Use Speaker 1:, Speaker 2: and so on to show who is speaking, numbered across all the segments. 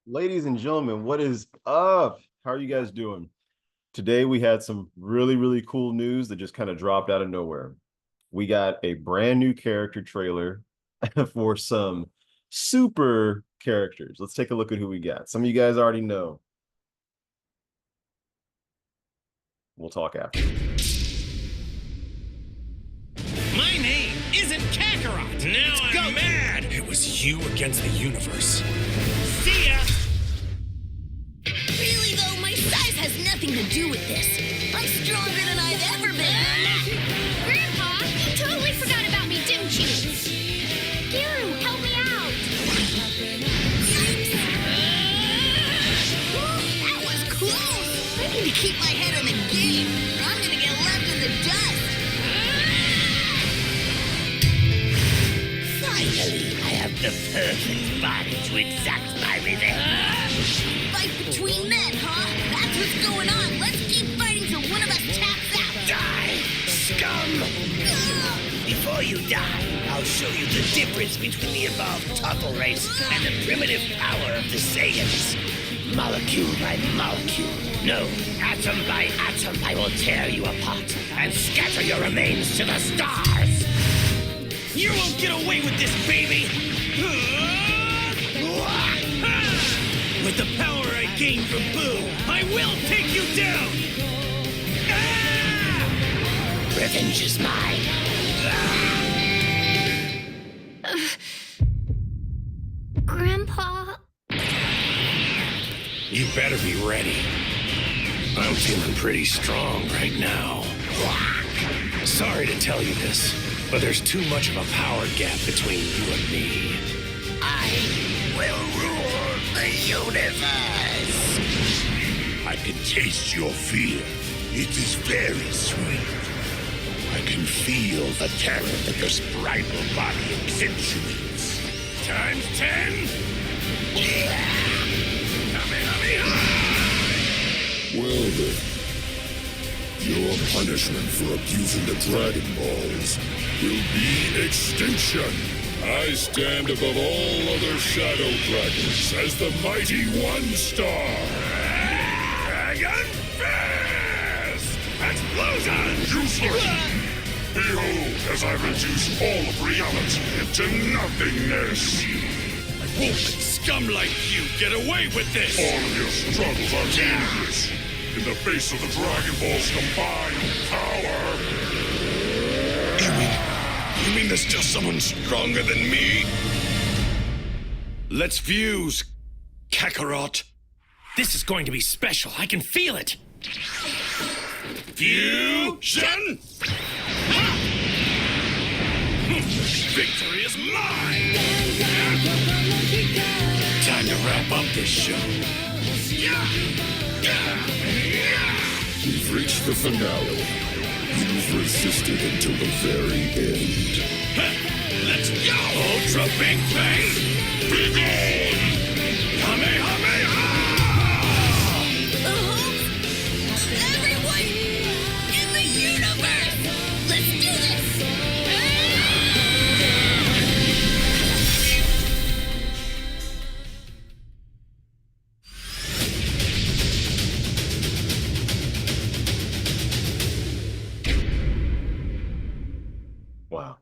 Speaker 1: Ladies and gentlemen, what is up? How are you guys doing? Today we had some really cool news that just kind of dropped out of nowhere. We got a brand new character trailer for some super characters. Let's take a look at who we got. Some of you guys already know. We'll talk after.
Speaker 2: My name isn't Kakarot. Now I'm mad. It was you against the universe. See ya.
Speaker 3: Really though, my size has nothing to do with this. I'm stronger than I've ever been.
Speaker 4: Grandpa, you totally forgot about me, didn't you? Guru, help me out.
Speaker 3: That was close. I need to keep my head in the game, or I'm gonna get left in the dust.
Speaker 5: Finally, I have the perfect body to exact my revenge.
Speaker 3: Fight between men, huh? That's what's going on. Let's keep fighting till one of us taps out.
Speaker 5: Die, scum! Before you die, I'll show you the difference between the evolved turtle race and the primitive power of the Saiyans. Molecule by molecule, no, atom by atom, I will tear you apart and scatter your remains to the stars.
Speaker 2: You won't get away with this, baby. With the power I gained from Boo, I will take you down.
Speaker 5: Revenge is mine.
Speaker 4: Grandpa.
Speaker 2: You better be ready. I'm feeling pretty strong right now. Sorry to tell you this, but there's too much of a power gap between you and me.
Speaker 5: I will rule the universe.
Speaker 6: I can taste your fear. It is very sweet. I can feel the terror that your sprite body accentuates.
Speaker 2: Times 10?
Speaker 6: Well then, your punishment for abusing the Dragon Balls will be extinction. I stand above all other Shadow Dragons as the mighty One Star.
Speaker 2: Dragon Fist! Explosion!
Speaker 6: Useless! Behold, as I reduce all of reality into nothingness.
Speaker 2: I won't let scum like you get away with this!
Speaker 6: All of your struggles are meaningless in the face of the Dragon Ball's combined power.
Speaker 2: You mean there's still someone stronger than me? Let's fuse, Kakarot. This is going to be special. I can feel it. Fusion! Ha! Victory is mine! Time to wrap up this show.
Speaker 6: We've reached the finale. You've resisted until the very end.
Speaker 2: Let's go! Ultra Big Bang! Begin! Kamehameha!
Speaker 3: Everyone in the universe, let's do this.
Speaker 1: Wow.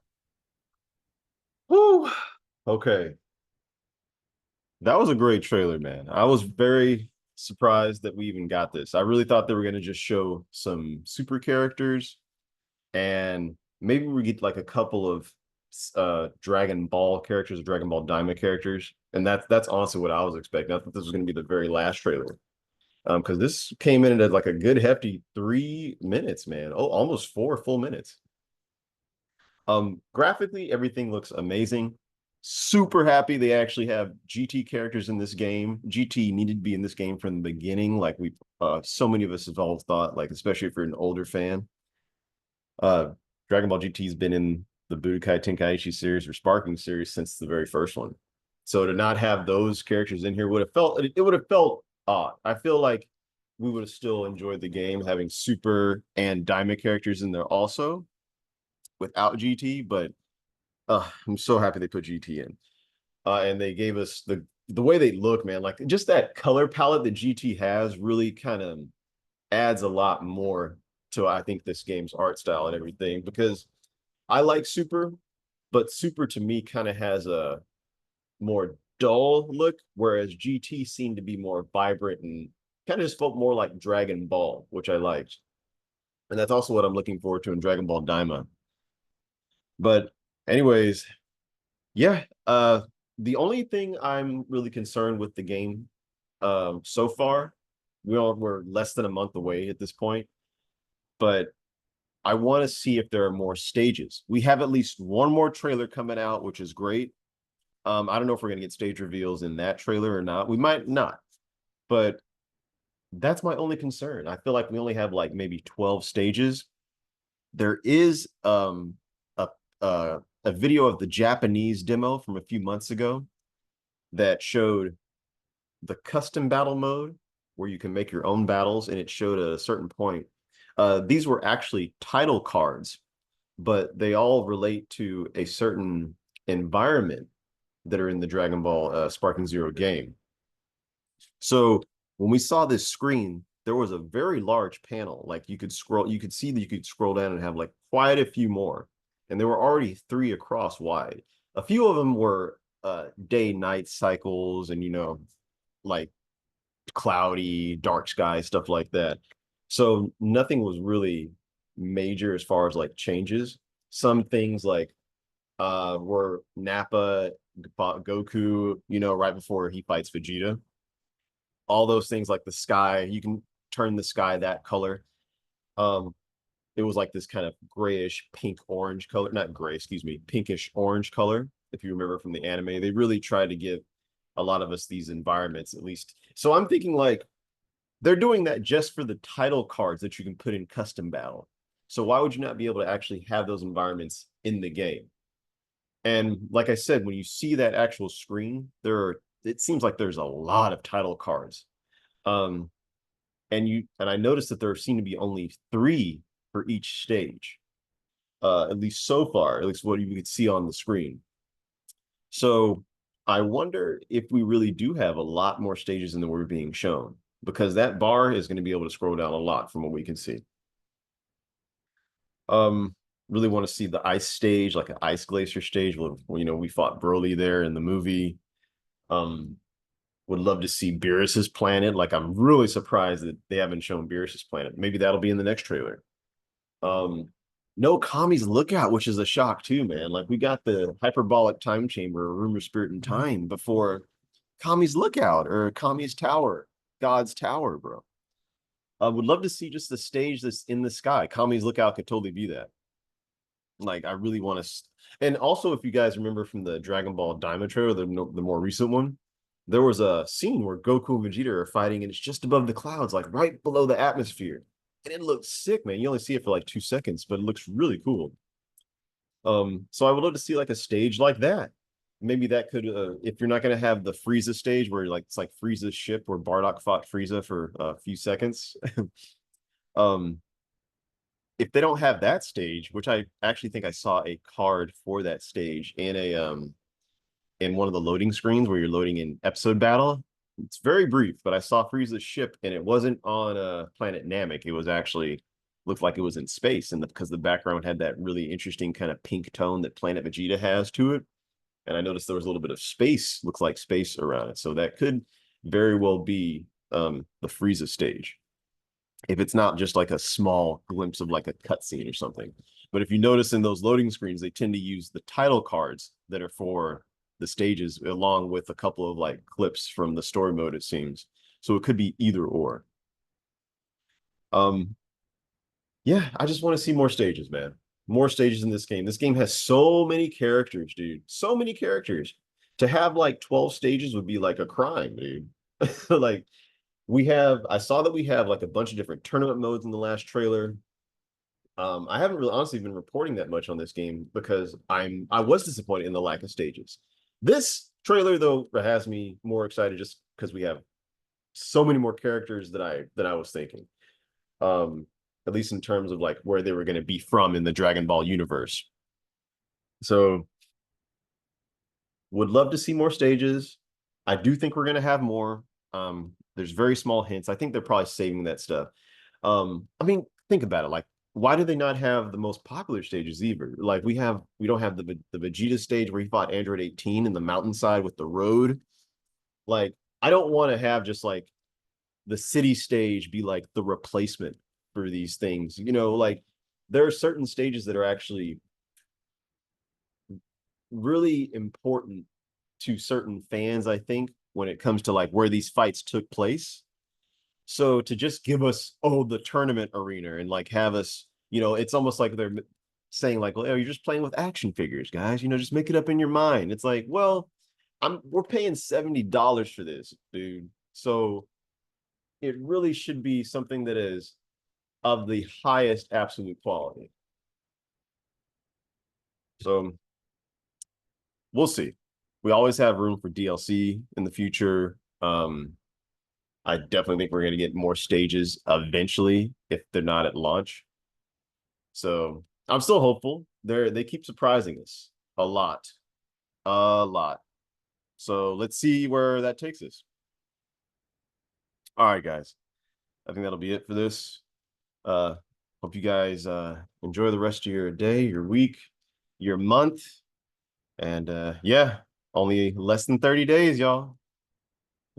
Speaker 1: Woo. Okay. That was a great trailer, man. I was very surprised that we even got this. I really thought they were going to just show some super characters and maybe we get like a couple of Dragon Ball characters, Dragon Ball Daima characters. And that's honestly what I was expecting. I thought this was going to be the very last trailer. Because this came in at like a good hefty 3 minutes, man. Oh, almost 4 full minutes. Graphically, everything looks amazing. Super happy they actually have GT characters in this game. GT needed to be in this game from the beginning, like we so many of us have all thought, like especially if you're an older fan. Dragon Ball GT's been in the Budokai Tenkaichi series or Sparking series since the very first one. So to not have those characters in here would have felt odd. I feel like we would have still enjoyed the game having Super and Daima characters in there also without GT, but I'm so happy they put GT in. And they gave us the the way they look, man, like just that color palette that GT has really kind of adds a lot more to I think this game's art style and everything because I like Super, but Super to me kind of has a more dull look, whereas GT seemed to be more vibrant and kind of just felt more like Dragon Ball, which I liked. And that's also what I'm looking forward to in Dragon Ball Daima. But anyways, yeah, the only thing I'm really concerned with the game so far, we're less than a month away at this point, but I want to see if there are more stages. We have at least one more trailer coming out, which is great. I don't know if we're gonna get stage reveals in that trailer or not. We might not, but that's my only concern. I feel like we only have like maybe 12 stages. There is a video of the Japanese demo from a few months ago that showed the custom battle mode where you can make your own battles, and it showed at a certain point. These were actually title cards, but they all relate to a certain environment that are in the Dragon Ball Sparking Zero game. So when we saw this screen, there was a very large panel. Like you could scroll, you could see that you could scroll down and have like quite a few more. And there were already 3 across wide. A few of them were day-night cycles and, like cloudy, dark sky, stuff like that. So nothing was really major as far as like changes. Some things like were Nappa fought Goku, right before he fights Vegeta. All those things like the sky, you can turn the sky that color. Um, it was like this kind of grayish pink orange color, not gray, excuse me, pinkish orange color. If you remember from the anime, they really tried to give a lot of us these environments at least. So I'm thinking like they're doing that just for the title cards that you can put in custom battle. So why would you not be able to actually have those environments in the game? And like I said, when you see that actual screen, it seems like there's a lot of title cards. Um, and I noticed that there seem to be only 3 for each stage, at least so far, at least what you could see on the screen. So I wonder if we really do have a lot more stages than we're being shown, because that bar is going to be able to scroll down a lot from what we can see. Really want to see the ice stage, like an ice glacier stage. We fought Broly there in the movie. Would love to see Beerus's planet. Like, I'm really surprised that they haven't shown Beerus's planet. Maybe that'll be in the next trailer. No Kami's Lookout, which is a shock too, man. Like, we got the hyperbolic time chamber, room of spirit and time before Kami's Lookout or Kami's Tower, God's Tower, bro. I would love to see just the stage that's in the sky. Kami's Lookout could totally be that. Like, I really want to. And also, if you guys remember from the Dragon Ball Daima trailer, the more recent one, there was a scene where Goku and Vegeta are fighting, and it's just above the clouds, like right below the atmosphere. And it looks sick, man. You only see it for like 2 seconds, but it looks really cool. So I would love to see like a stage like that. Maybe that could, if you're not going to have the Frieza stage where like it's like Frieza's ship where Bardock fought Frieza for a few seconds. If they don't have that stage, which I actually think I saw a card for that stage in one of the loading screens where you're loading in episode battle. It's very brief, but I saw Frieza's ship and it wasn't on planet Namek. It was actually looked like it was in space, and because the background had that really interesting kind of pink tone that Planet Vegeta has to it. And I noticed there was a little bit of space, looks like space around it. So that could very well be the Frieza stage, if it's not just like a small glimpse of like a cutscene or something. But if you notice in those loading screens, they tend to use the title cards that are for the stages along with a couple of like clips from the story mode, it seems. So it could be either or. Yeah, I just want to see more stages, man. More stages in this game. This game has so many characters, dude. So many characters. To have like 12 stages would be like a crime, dude. Like, I saw that we have like a bunch of different tournament modes in the last trailer. I haven't really honestly been reporting that much on this game because I was disappointed in the lack of stages. This trailer though has me more excited just because we have so many more characters that I was thinking. At least in terms of like where they were going to be from in the Dragon Ball universe. So would love to see more stages. I do think we're gonna have more. There's very small hints. I think they're probably saving that stuff. I mean, think about it. Like, why do they not have the most popular stages either? Like, we don't have the Vegeta stage where he fought Android 18 in the mountainside with the road. Like, I don't want to have just like the city stage be like the replacement for these things. You know, like there are certain stages that are actually really important to certain fans, I think, when it comes to like where these fights took place. So to just give us, oh, the tournament arena and like have us, it's almost like they're saying like, oh, you're just playing with action figures, guys. Just make it up in your mind. It's like, well, we're paying $70 for this, dude. So it really should be something that is of the highest absolute quality. So we'll see. We always have room for DLC in the future. I definitely think we're going to get more stages eventually if they're not at launch. So I'm still hopeful. They keep surprising us a lot, a lot. So let's see where that takes us. All right, guys. I think that'll be it for this. Uh, hope you guys enjoy the rest of your day, your week, your month, and yeah, only less than 30 days, y'all.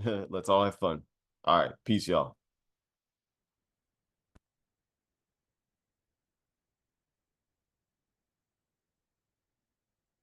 Speaker 1: Let's all have fun. All right, peace, y'all.